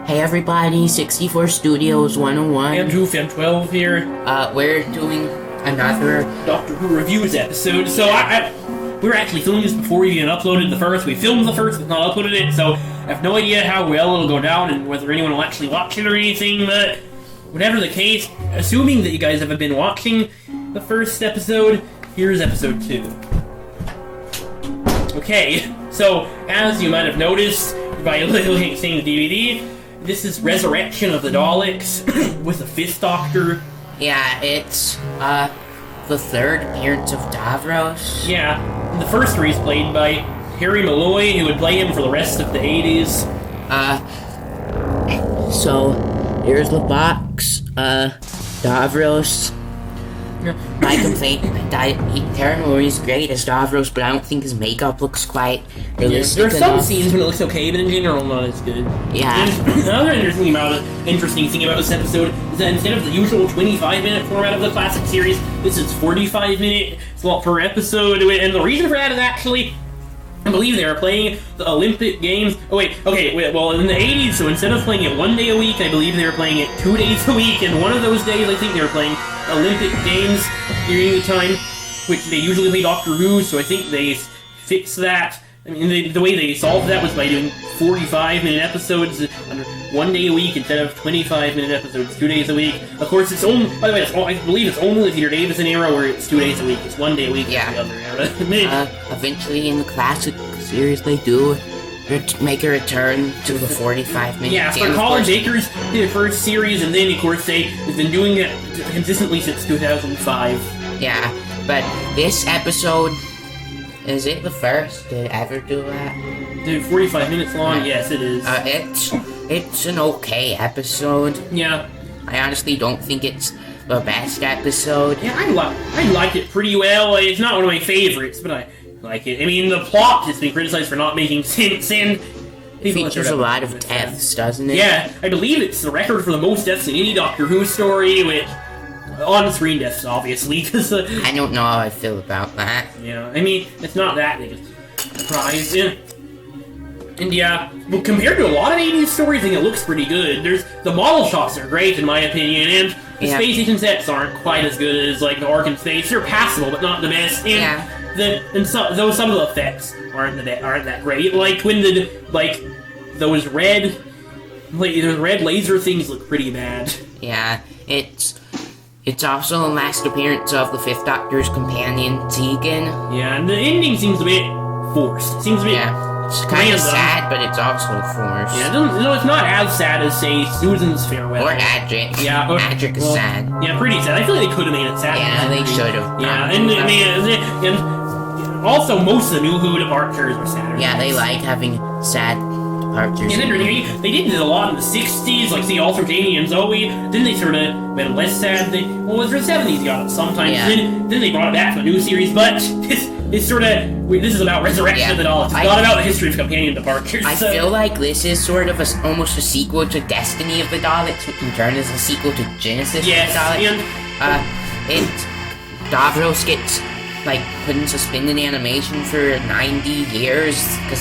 Hey everybody, 64 Studios 101. Andrew Fan12 here. We're doing another Doctor Who reviews episode. So we were actually filming this before we even uploaded the first. We filmed the first, but not uploaded it, so I have no idea how well it'll go down and whether anyone will actually watch it or anything, but whatever the case, assuming that you guys have been watching the first episode, here's episode 2. Okay, so as you might have noticed by seeing the DVD, this is Resurrection of the Daleks with the 5th Doctor. Yeah, it's, the third appearance of Davros. Yeah, the first three is played by Harry Malloy, who would play him for the rest of the 80s. So, here's the box. Davros. My complaint, Harry Malloy's great as Davros, but I don't think his makeup looks quite realistic There are some enough. scenes when it looks okay, but in general, not as good. Yeah. And another interesting thing about this episode is that instead of the usual 25-minute format of the classic series, this is 45-minute slot per episode. And the reason for that is actually, I believe they were playing the Olympic Games. Well, in the 80s, so instead of playing it 1 day a week, I believe they were playing it 2 days a week, and one of those days, I think they were playing Olympic Games during the time, which they usually play Doctor Who, so I think they fixed that. I mean, the way they solved that was by doing 45-minute episodes under 1 day a week instead of 25-minute episodes 2 days a week. Of course, it's only, by the way, I believe it's only the Peter Davison era where it's 2 days a week. It's 1 day a week in the other era. Eventually in the classic series they do make a return to the 45-minute. Yeah, for Colin Baker's the first series, and then, of course, they've been doing it consistently since 2005. Yeah, but this episode, is it the first to ever do that? Dude, 45 minutes long? Yes, it is. It's an okay episode. Yeah. I honestly don't think it's the best episode. Yeah, I like it pretty well. It's not one of my favorites, but I like it. I mean, the plot has been criticized for not making sense, and it features a lot of deaths, doesn't it? Yeah, I believe it's the record for the most deaths in any Doctor Who story, which on-screen deaths, obviously, because I don't know how I feel about that. Yeah, I mean, it's not that big a surprise. Yeah. And yeah, well, compared to a lot of 80s stories, I think it looks pretty good. The model shots are great, in my opinion, and the space station sets aren't quite as good as, like, the Ark in Space. They're passable, but not the best. And some of the effects aren't that great. Like, when those red laser things look pretty bad. Yeah, it's also the last appearance of the 5th Doctor's companion, Tegan. Yeah, and the ending seems a bit forced. It seems a bit... It's kind of sad, but it's also forced. Yeah, no, it's not as sad as, say, Susan's Farewell. Or Adric. Yeah, Adric is sad. Yeah, pretty sad. I feel like they could have made it sad. Yeah, they should have. Yeah, and also most of the New Who departures were sad. Yeah, they like having sad departures. Yeah, they did it a lot in the 60s, like, see, all through Jamie and Zoe. Then they sort of went less sad. It was the 70s you got it sometimes. Yeah. Then they brought it back to a new series, but this is about Resurrection of the Daleks. It's not about the history of companion departures. I feel like this is sort of almost a sequel to Destiny of the Daleks, which in turn is a sequel to Genesis of the Daleks. Davros gets, like, put in suspended animation for 90 years,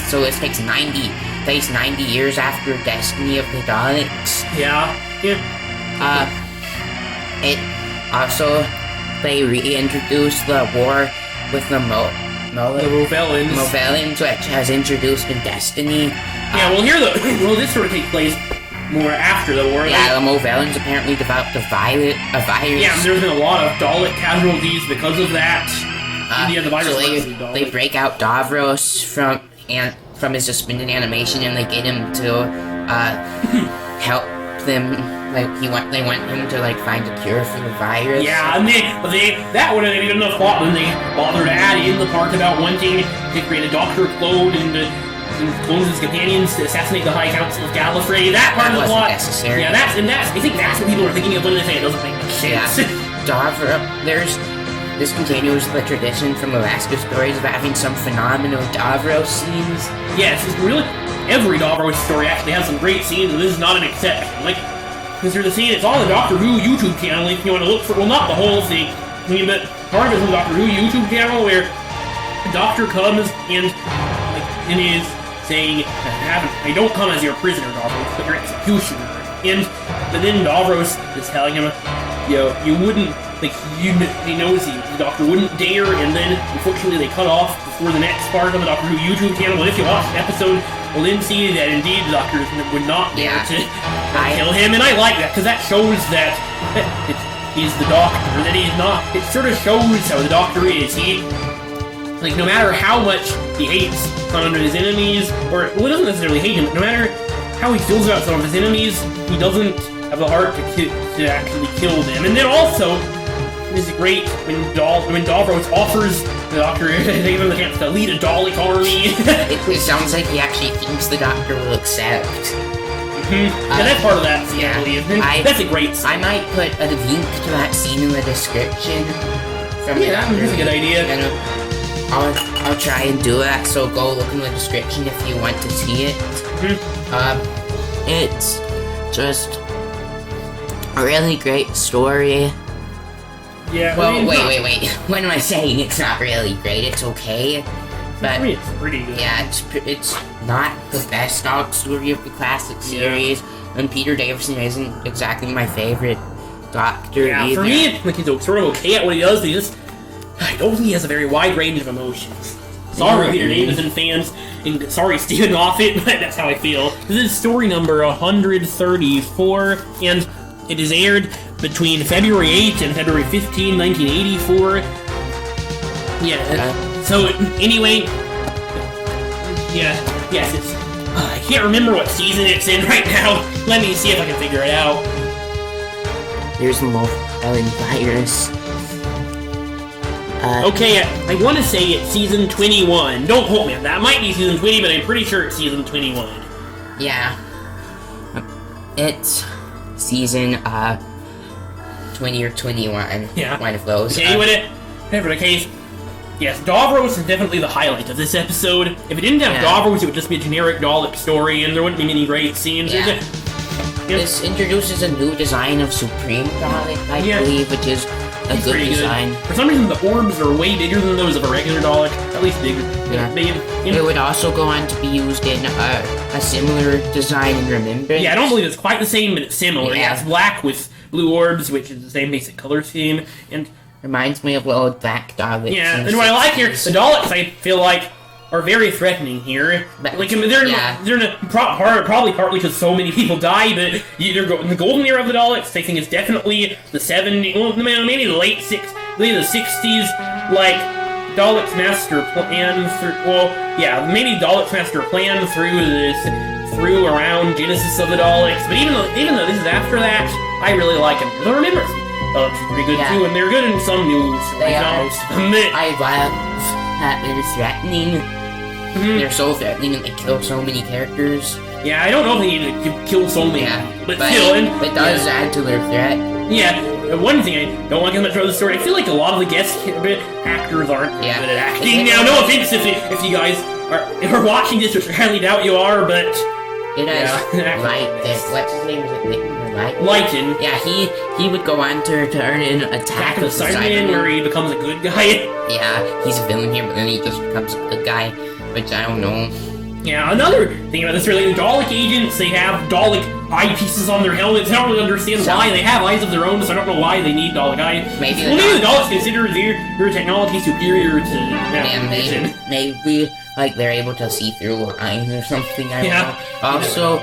so this takes 90 years after Destiny of the Daleks. Yeah. It also, they reintroduced the war with the Movellans, which has introduced in Destiny. This sort of takes place more after the war. Yeah, the Movellans apparently developed a virus. Yeah, there's been a lot of Dalek casualties because of that. The virus they break out Davros from his suspended animation, and they get him to help them. Like they want him to find a cure for the virus. Yeah, and that would have been enough plot when they bothered to add in the part about wanting to create a Doctor clone and clones his companions to assassinate the High Council of Gallifrey. That part of the plot. Necessary. Yeah, I think that's what people are thinking of when they say it doesn't make sense. Yeah. This continues the tradition from Alaska stories of having some phenomenal Davros scenes. Yes, really. Every Davros story actually has some great scenes, and this is not an exception. Because there's a scene, it's on the Doctor Who YouTube channel if you want to look for, well, not the whole thing, but part of it is on the Doctor Who YouTube channel where the Doctor comes and, in his saying, I don't come as your prisoner, Davros, but your executioner. But then Davros is telling him, you wouldn't, he knows the Doctor wouldn't dare, and then, unfortunately, they cut off before the next part of the Doctor Who YouTube channel. But if you watch the episode, we'll then see that indeed the Doctor would not dare to kill him, and I like that, because that shows that he's the Doctor, that he's not, it sort of shows how the Doctor is. No matter how much he hates some of his enemies, or, he doesn't necessarily hate him, but no matter how he feels about some of his enemies, he doesn't have the heart to actually kill them. And then also, this is great when Davros offers the Doctor to give him the chance to lead a Dalek army. It sounds like he actually thinks the Doctor will accept. Yeah, that's part of that scene, I believe. That's a great scene. I might put a link to that scene in the description. That's a good idea. I'll try and do that, so go look in the description if you want to see it. It's just a really great story. Yeah. Well, wait. What am I saying? It's not really great. It's okay. But it's pretty good. Yeah, it's not the best dog story of the classic series, and Peter Davison isn't exactly my favorite Doctor either. For me, he's sort of okay at what he does, but I don't think he has a very wide range of emotions. Sorry, Peter Davison fans, and sorry, Stephen Moffat, but that's how I feel. This is story number 134, and it is aired between February 8 and February 15, 1984. So, anyway, it's... I can't remember what season it's in right now. Let me see if I can figure it out. Here's the Ellen virus. Okay, I want to say it's season 21. Don't quote me on that. It might be season 20, but I'm pretty sure it's season 21. Yeah. It's season, 20 or 21. Yeah. One of those. Okay, whatever the case. Yes, Davros is definitely the highlight of this episode. If it didn't have Davros, it would just be a generic Dalek story, and there wouldn't be many great scenes. Yeah. This introduces a new design of Supreme Dalek, I believe, which is a good design. Good. For some reason, the orbs are way bigger than those of a regular Dalek. At least bigger. Yeah. It would also go on to be used in a similar design in Remembrance. Yeah, I don't believe it's quite the same, but it's similar. Yeah, it's black with blue orbs, which is the same basic color scheme, and reminds me of little black Daleks. Yeah, and what I like here, the Daleks, I feel like, are very threatening here. Like, they're probably partly because so many people die, but in the golden era of the Daleks, I think it's definitely the 70s, well, maybe the late 60s, like, Daleks master plan maybe Daleks master plan through around Genesis of the Daleks, but even though this is after that, I really like them. The Remembrance Daleks are pretty good too, and they're good in some news. I love that they're threatening. They're so threatening and they kill so many characters. Yeah, I don't know if they need to kill so many, but still. It does add to their threat. Yeah, one thing I don't like as much about the story, I feel like a lot of the guest actors aren't good at acting. Now, no offense if you guys are watching this, which I highly doubt you are, but... It has what's his name? Is it Lycan? Yeah, he would go on to turn in Attack of the Cybermen, where he becomes a good guy. Yeah, he's a villain here, but then he just becomes a good guy, which I don't know. Yeah, another thing about this really, the Dalek agents, they have Dalek eyepieces on their helmets. I don't really understand why. They have eyes of their own, so I don't know why they need Dalek eyes. Maybe the Daleks consider their technology superior to... Maybe like they're able to see through eyes or something, I don't know. Also,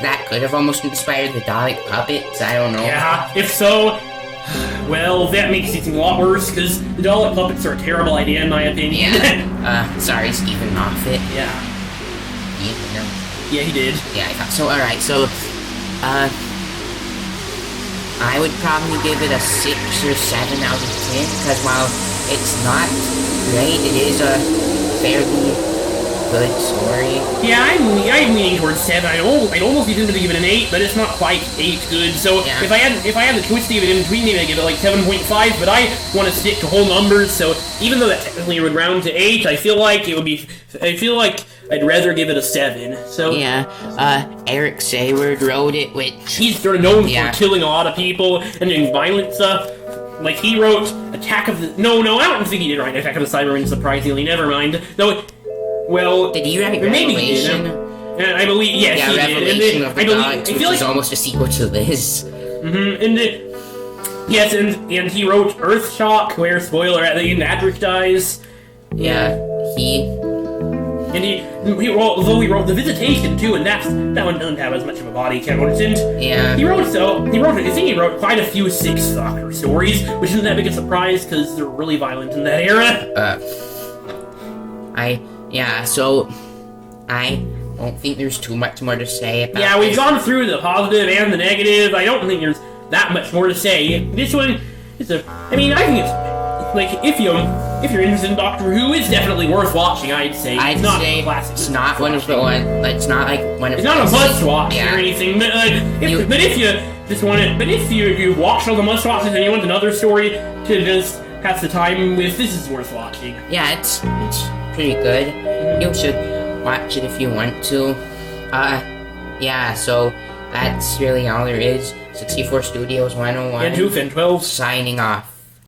that could have almost inspired the Dalek puppets, I don't know. Yeah, if so, well, that makes it seem a lot worse, because the Dalek puppets are a terrible idea in my opinion. Sorry, Stephen Moffat. Yeah. Yeah, he did. Yeah, I thought so. Alright, so, I would probably give it a 6 or 7 out of 10, because while it's not great, it is a fairly good story. Yeah, I'm leaning towards 7. I'd almost be tempted to give it an 8, but it's not quite 8 good. So if I had the choice to give it in between, maybe I'd give it like 7.5. But I want to stick to whole numbers. So even though that technically would round to 8, I feel like I'd rather give it a 7. So Eric Sayward wrote it, which he's sort of known for killing a lot of people and doing violent stuff. Like, he wrote Attack of the... No, I don't think he did write Attack of the Cybermen, surprisingly. Never mind. No, Well, Did he write maybe he did. Revelation? I believe, yes, Yeah, he Revelation did. of the I believe, Gods, I which feel is like, almost a sequel to this. yes, and he wrote Earthshock, where, spoiler, at the end, Adric dies. Yeah, And he wrote, although he wrote The Visitation too, and that one doesn't have as much of a body count. And Yeah. I think he wrote quite a few Sixth Doctor stories, which isn't that big a surprise because they're really violent in that era. So I don't think there's too much more to say about Yeah, we've this. gone through the positive and the negative. I don't think there's that much more to say. This one is I think it's like if you're interested in Doctor Who, it's definitely worth watching. I'd say I'd not say classic. it's not one of the one. It's not like one of. It's not a must watch Yeah. or anything, but if you just want it, but if you watch all the must watches and you want another story to just pass the time with, this is worth watching. Yeah, it's pretty good. You should watch it if you want to. Yeah. So that's really all there is. 64 Studios 101. And Who Fin 12. Signing off.